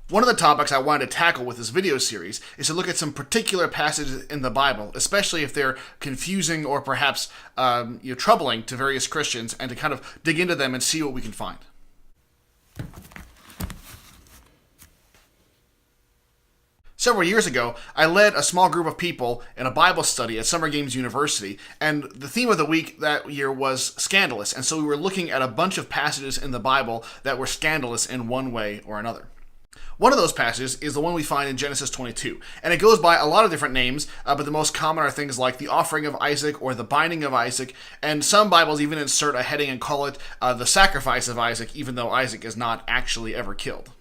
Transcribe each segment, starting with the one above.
One of the topics I wanted to tackle with this video series is to look at some particular passages in the Bible, especially if they're confusing or perhaps troubling to various Christians, and to kind of dig into them and see what we can find. Several years ago, I led a small group of people in a Bible study at Summer Games University, and the theme of the week that year was scandalous, and so we were looking at a bunch of passages in the Bible that were scandalous in one way or another. One of those passages is the one we find in Genesis 22, and it goes by a lot of different names, but the most common are things like the offering of Isaac or the binding of Isaac, and some Bibles even insert a heading and call it the sacrifice of Isaac, even though Isaac is not actually ever killed.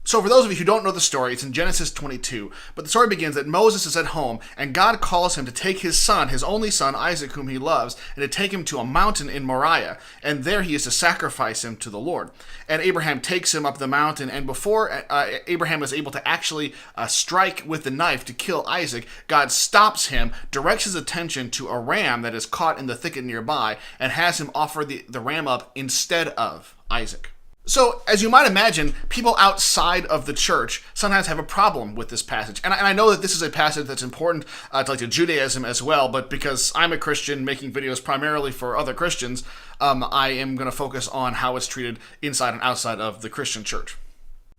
So for those of you who don't know the story, it's in Genesis 22, but the story begins that Moses is at home, and God calls him to take his son, his only son, Isaac, whom he loves, and to take him to a mountain in Moriah, and there he is to sacrifice him to the Lord. And Abraham takes him up the mountain, and before Abraham is able to actually strike with the knife to kill Isaac, God stops him, directs his attention to a ram that is caught in the thicket nearby, and has him offer the ram up instead of Isaac. So, as you might imagine, people outside of the church sometimes have a problem with this passage. And I know that this is a passage that's important to Judaism as well, but because I'm a Christian making videos primarily for other Christians, I am going to focus on how it's treated inside and outside of the Christian church.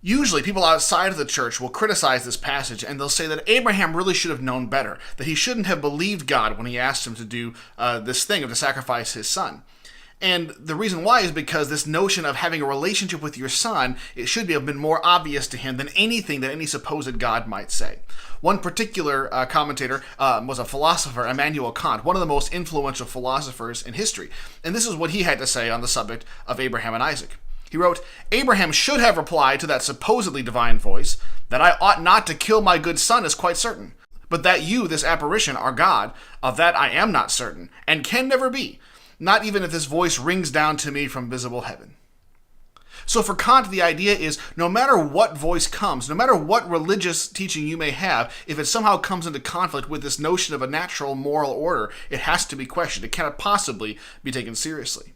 Usually, people outside of the church will criticize this passage, and they'll say that Abraham really should have known better, that he shouldn't have believed God when he asked him to do this thing of to sacrifice his son. And the reason why is because this notion of having a relationship with your son, it should have been more obvious to him than anything that any supposed God might say. One particular commentator was a philosopher, Immanuel Kant, one of the most influential philosophers in history. And this is what he had to say on the subject of Abraham and Isaac. He wrote, "Abraham should have replied to that supposedly divine voice, that I ought not to kill my good son is quite certain. But that you, this apparition, are God, of that I am not certain, and can never be. Not even if this voice rings down to me from visible heaven." So for Kant, the idea is no matter what voice comes, no matter what religious teaching you may have, if it somehow comes into conflict with this notion of a natural moral order, it has to be questioned. It cannot possibly be taken seriously.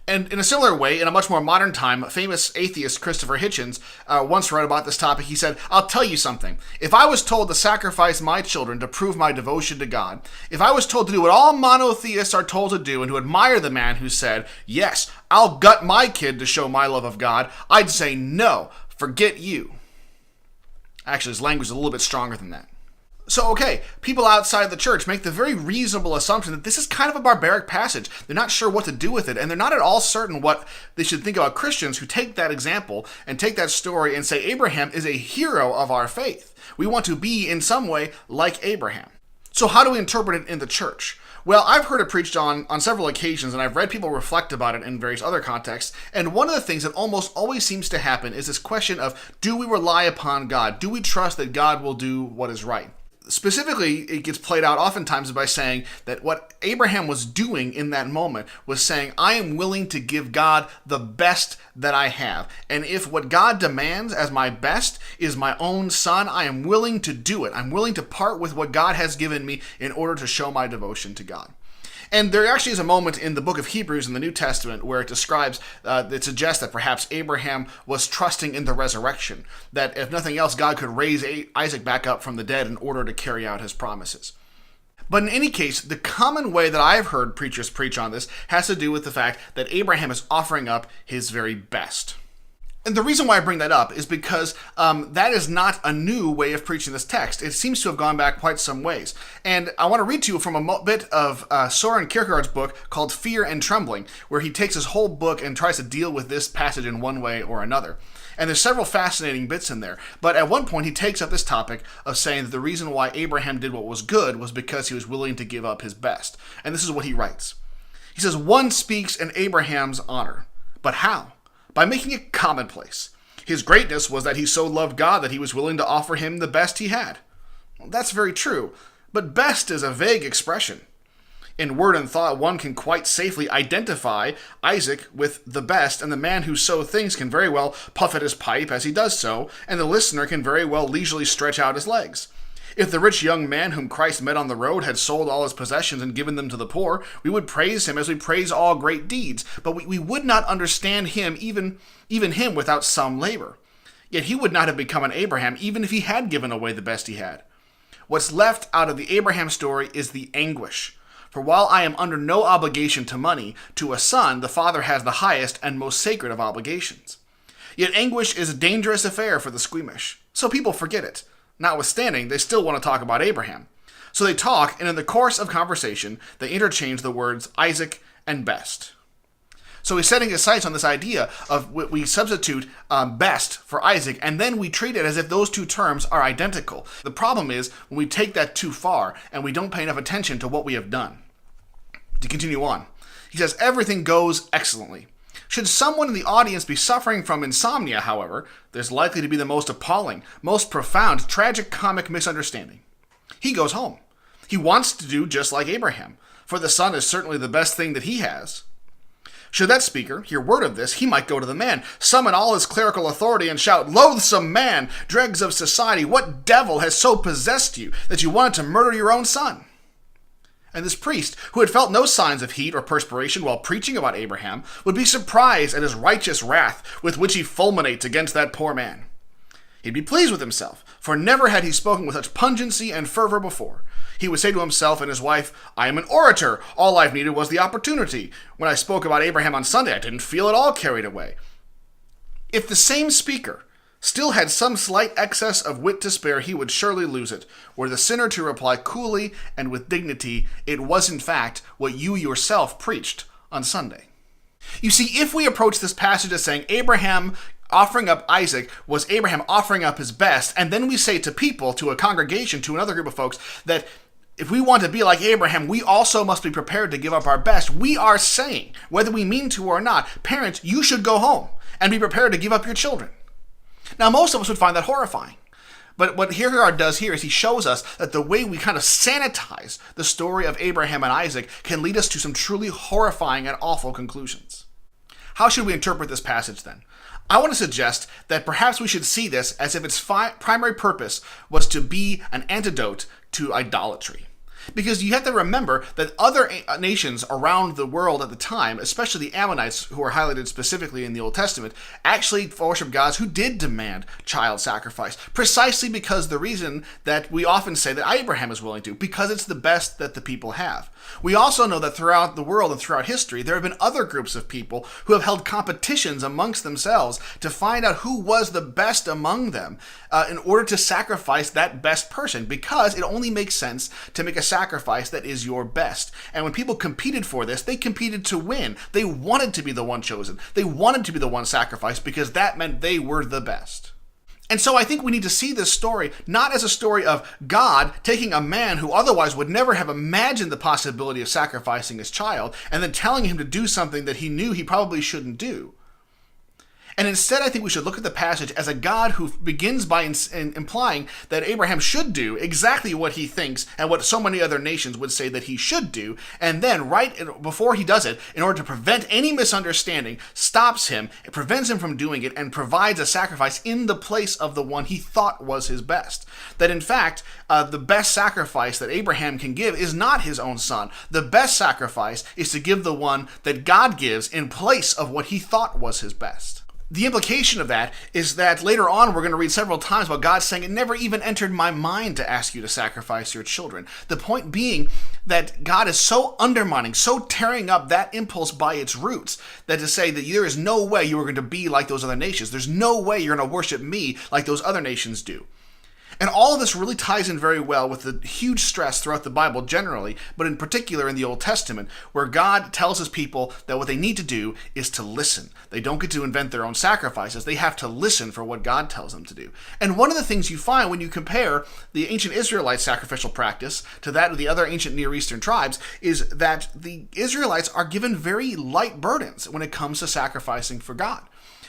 And in a similar way, in a much more modern time, famous atheist Christopher Hitchens once wrote about this topic. He said, "I'll tell you something. If I was told to sacrifice my children to prove my devotion to God, if I was told to do what all monotheists are told to do and to admire the man who said, 'Yes, I'll gut my kid to show my love of God,' I'd say, 'No, forget you.'" Actually, his language is a little bit stronger than that. So, okay, people outside the church make the very reasonable assumption that this is kind of a barbaric passage. They're not sure what to do with it, and they're not at all certain what they should think about Christians who take that example and take that story and say Abraham is a hero of our faith. We want to be, in some way, like Abraham. So how do we interpret it in the church? Well, I've heard it preached on several occasions, and I've read people reflect about it in various other contexts, and one of the things that almost always seems to happen is this question of, do we rely upon God? Do we trust that God will do what is right? Specifically, it gets played out oftentimes by saying that what Abraham was doing in that moment was saying, I am willing to give God the best that I have. And if what God demands as my best is my own son, I am willing to do it. I'm willing to part with what God has given me in order to show my devotion to God. And there actually is a moment in the book of Hebrews in the New Testament where it describes, it suggests that perhaps Abraham was trusting in the resurrection, that if nothing else, God could raise Isaac back up from the dead in order to carry out his promises. But in any case, the common way that I've heard preachers preach on this has to do with the fact that Abraham is offering up his very best. And the reason why I bring that up is because that is not a new way of preaching this text. It seems to have gone back quite some ways. And I want to read to you from a bit of Søren Kierkegaard's book called Fear and Trembling, where he takes his whole book and tries to deal with this passage in one way or another. And there's several fascinating bits in there. But at one point, he takes up this topic of saying that the reason why Abraham did what was good was because he was willing to give up his best. And this is what he writes. He says, "One speaks in Abraham's honor. But how? By making it commonplace. His greatness was that he so loved God that he was willing to offer him the best he had." Well, that's very true, but best is a vague expression. In word and thought, one can quite safely identify Isaac with the best, and the man who so thinks can very well puff at his pipe as he does so, and the listener can very well leisurely stretch out his legs. If the rich young man whom Christ met on the road had sold all his possessions and given them to the poor, we would praise him as we praise all great deeds, but we would not understand him, even him, without some labor. Yet he would not have become an Abraham even if he had given away the best he had. What's left out of the Abraham story is the anguish. For while I am under no obligation to money, to a son the father has the highest and most sacred of obligations. Yet anguish is a dangerous affair for the squeamish, so people forget it. Notwithstanding, they still want to talk about Abraham. So they talk, and in the course of conversation, they interchange the words Isaac and best. So he's setting his sights on this idea of we substitute best for Isaac, and then we treat it as if those two terms are identical. The problem is when we take that too far and we don't pay enough attention to what we have done. To continue on, he says, everything goes excellently. Should someone in the audience be suffering from insomnia, however, there's likely to be the most appalling, most profound, tragic comic misunderstanding. He goes home. He wants to do just like Abraham, for the son is certainly the best thing that he has. Should that speaker hear word of this, he might go to the man, summon all his clerical authority, and shout, "Loathsome man, dregs of society, what devil has so possessed you that you wanted to murder your own son?" And this priest, who had felt no signs of heat or perspiration while preaching about Abraham, would be surprised at his righteous wrath with which he fulminates against that poor man. He'd be pleased with himself, for never had he spoken with such pungency and fervor before. He would say to himself and his wife, "I am an orator. All I've needed was the opportunity. When I spoke about Abraham on Sunday, I didn't feel at all carried away." If the same speaker still had some slight excess of wit to spare, he would surely lose it, were the sinner to reply coolly and with dignity, "It was in fact what you yourself preached on Sunday." You see, if we approach this passage as saying Abraham offering up Isaac was Abraham offering up his best, and then we say to people, to a congregation, to another group of folks, that if we want to be like Abraham, we also must be prepared to give up our best, we are saying, whether we mean to or not, parents, you should go home and be prepared to give up your children. Now, most of us would find that horrifying. But what Kierkegaard does here is he shows us that the way we kind of sanitize the story of Abraham and Isaac can lead us to some truly horrifying and awful conclusions. How should we interpret this passage then? I want to suggest that perhaps we should see this as if its primary purpose was to be an antidote to idolatry. Because you have to remember that other nations around the world at the time, especially the Ammonites, who are highlighted specifically in the Old Testament, actually worshiped gods who did demand child sacrifice, precisely because the reason that we often say that Abraham is willing to, because it's the best that the people have. We also know that throughout the world and throughout history, there have been other groups of people who have held competitions amongst themselves to find out who was the best among them in order to sacrifice that best person, because it only makes sense to make a sacrifice that is your best. And when people competed for this, they competed to win. They wanted to be the one chosen. They wanted to be the one sacrificed because that meant they were the best. And so I think we need to see this story not as a story of God taking a man who otherwise would never have imagined the possibility of sacrificing his child and then telling him to do something that he knew he probably shouldn't do. And instead, I think we should look at the passage as a God who begins by implying that Abraham should do exactly what he thinks and what so many other nations would say that he should do, and then right before he does it, in order to prevent any misunderstanding, stops him, prevents him from doing it, and provides a sacrifice in the place of the one he thought was his best. That in fact, the best sacrifice that Abraham can give is not his own son. The best sacrifice is to give the one that God gives in place of what he thought was his best. The implication of that is that later on we're going to read several times about God saying, "It never even entered my mind to ask you to sacrifice your children." The point being that God is so undermining, so tearing up that impulse by its roots, that to say that there is no way you are going to be like those other nations. There's no way you're going to worship me like those other nations do. And all of this really ties in very well with the huge stress throughout the Bible generally, but in particular in the Old Testament, where God tells his people that what they need to do is to listen. They don't get to invent their own sacrifices. They have to listen for what God tells them to do. And one of the things you find when you compare the ancient Israelite sacrificial practice to that of the other ancient Near Eastern tribes is that the Israelites are given very light burdens when it comes to sacrificing for God.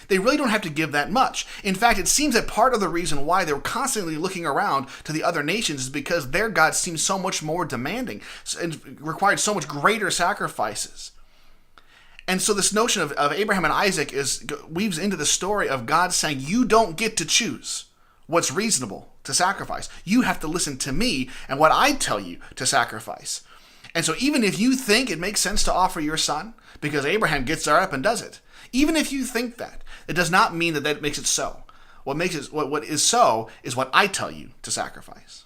They really don't have to give that much. In fact, it seems that part of the reason why they're constantly looking around to the other nations is because their God seems so much more demanding and required so much greater sacrifices. And so this notion of Abraham and Isaac weaves into the story of God saying, you don't get to choose what's reasonable to sacrifice. You have to listen to me and what I tell you to sacrifice. And so even if you think it makes sense to offer your son, because Abraham gets there up and does it, even if you think that, it does not mean that makes it so. What is so is what I tell you to sacrifice.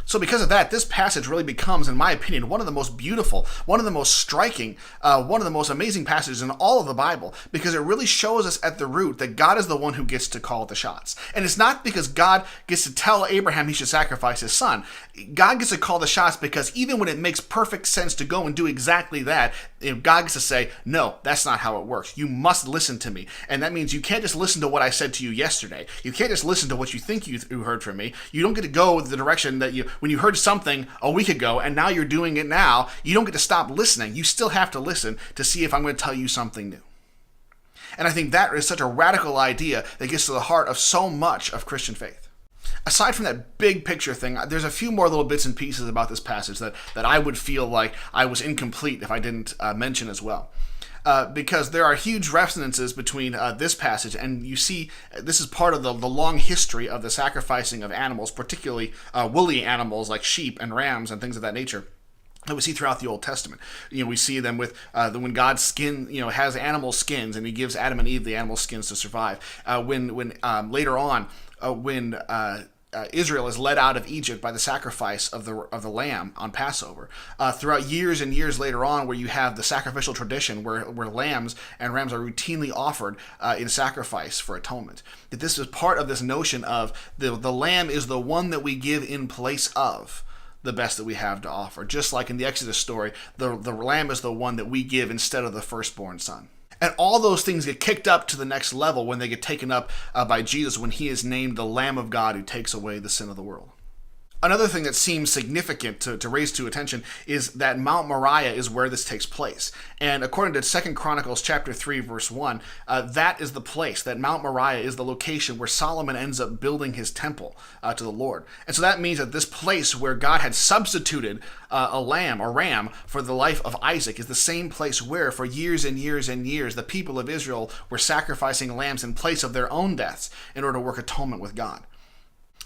So because of that, this passage really becomes, in my opinion, one of the most beautiful, one of the most striking, one of the most amazing passages in all of the Bible, because it really shows us at the root that God is the one who gets to call the shots. And it's not because God gets to tell Abraham he should sacrifice his son. God gets to call the shots because even when it makes perfect sense to go and do exactly that, God gets to say, no, that's not how it works. You must listen to me. And that means you can't just listen to what I said to you yesterday. You can't just listen to what you think you heard from me. You don't get to go the direction that when you heard something a week ago and now you're doing it now, you don't get to stop listening. You still have to listen to see if I'm going to tell you something new. And I think that is such a radical idea that gets to the heart of so much of Christian faith. Aside from that big picture thing, there's a few more little bits and pieces about this passage that I would feel like I was incomplete if I didn't mention as well. Because there are huge resonances between this passage, and you see this is part of the long history of the sacrificing of animals, particularly woolly animals like sheep and rams and things of that nature, that we see throughout the Old Testament. We see them with when God has animal skins, and He gives Adam and Eve the animal skins to survive. When later on, when Israel is led out of Egypt by the sacrifice of the lamb on Passover. Throughout years and years later on, where you have the sacrificial tradition where lambs and rams are routinely offered in sacrifice for atonement. That this is part of this notion of the lamb is the one that we give in place of the best that we have to offer. Just like in the Exodus story, the lamb is the one that we give instead of the firstborn son. And all those things get kicked up to the next level when they get taken up by Jesus when He is named the Lamb of God who takes away the sin of the world. Another thing that seems significant to raise to attention is that Mount Moriah is where this takes place. And according to 2 Chronicles chapter 3, verse 1, that is the place, that Mount Moriah is the location where Solomon ends up building his temple to the Lord. And so that means that this place where God had substituted a lamb or ram for the life of Isaac is the same place where for years and years and years the people of Israel were sacrificing lambs in place of their own deaths in order to work atonement with God.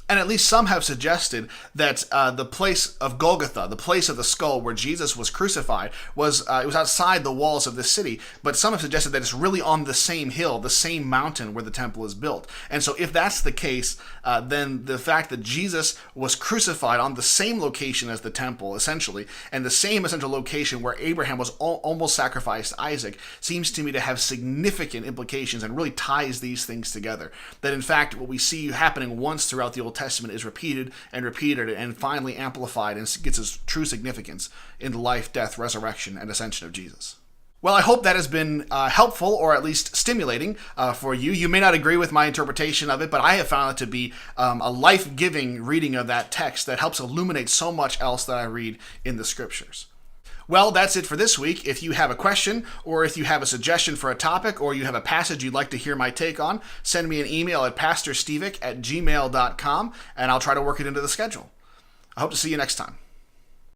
And at least some have suggested that the place of Golgotha, the place of the skull where Jesus was crucified, was outside the walls of the city. But some have suggested that it's really on the same hill, the same mountain where the temple is built. And so if that's the case, then the fact that Jesus was crucified on the same location as the temple, essentially, and the same essential location where Abraham was almost sacrificed Isaac, seems to me to have significant implications and really ties these things together. That in fact, what we see happening once throughout the Old Testament is repeated and finally amplified and gets its true significance in the life, death, resurrection, and ascension of Jesus. Well, I hope that has been helpful or at least stimulating for you. You may not agree with my interpretation of it, but I have found it to be a life-giving reading of that text that helps illuminate so much else that I read in the scriptures. Well, that's it for this week. If you have a question, or if you have a suggestion for a topic, or you have a passage you'd like to hear my take on, send me an email at pastorstevic@gmail.com, and I'll try to work it into the schedule. I hope to see you next time.